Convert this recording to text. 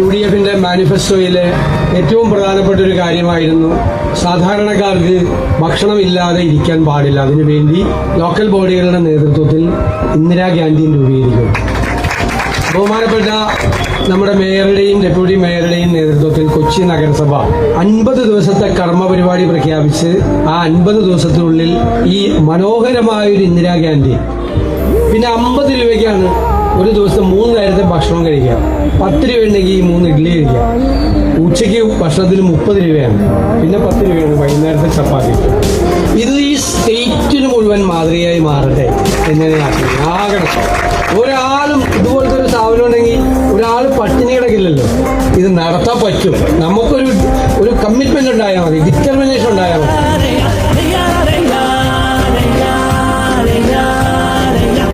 UDFിന്റെ മാനിഫെസ്റ്റോയിലെ ഏറ്റവും പ്രധാനപ്പെട്ട ഒരു കാര്യമായിരുന്നു സാധാരണക്കാർക്ക് ഭക്ഷണമില്ലാതെ ഇരിക്കാൻ പാടില്ല. അതിനുവേണ്ടി ലോക്കൽ ബോഡികളുടെ നേതൃത്വത്തിൽ ഇന്ദിരാഗാന്ധിയും രൂപീകരിക്കും. ബഹുമാനപ്പെട്ട നമ്മുടെ മേയറുടെയും ഡെപ്യൂട്ടി മേയറുടെയും നേതൃത്വത്തിൽ കൊച്ചി നഗരസഭ 50 ദിവസത്തെ കർമ്മ പരിപാടി പ്രഖ്യാപിച്ച് ആ 50 ദിവസത്തിനുള്ളിൽ ഈ മനോഹരമായൊരു ഇന്ദിരാഗാന്ധി, പിന്നെ 50 രൂപയ്ക്കാണ് ഒരു ദിവസം 3 നേരത്തെ ഭക്ഷണം കഴിക്കുക. 10 രൂപ ഉണ്ടെങ്കിൽ 3 ഇഡ്ഡലി കഴിക്കുക. ഉച്ചയ്ക്ക് ഭക്ഷണത്തിന് 30 രൂപയാണ്. പിന്നെ 10 രൂപയാണ് വൈകുന്നേരത്തെ ചപ്പാത്തി. ഇത് ഈ സ്റ്റേറ്റിന് മുഴുവൻ മാതൃകയായി മാറട്ടെ എങ്ങനെയാക്കി ആകണം. ഒരാളും ഇതുപോലത്തെ ഒരു സ്ഥാപനം ഉണ്ടെങ്കിൽ ഒരാൾ പട്ടിണി കിടക്കില്ലല്ലോ. ഇത് നടത്താൻ പറ്റും. നമ്മൾ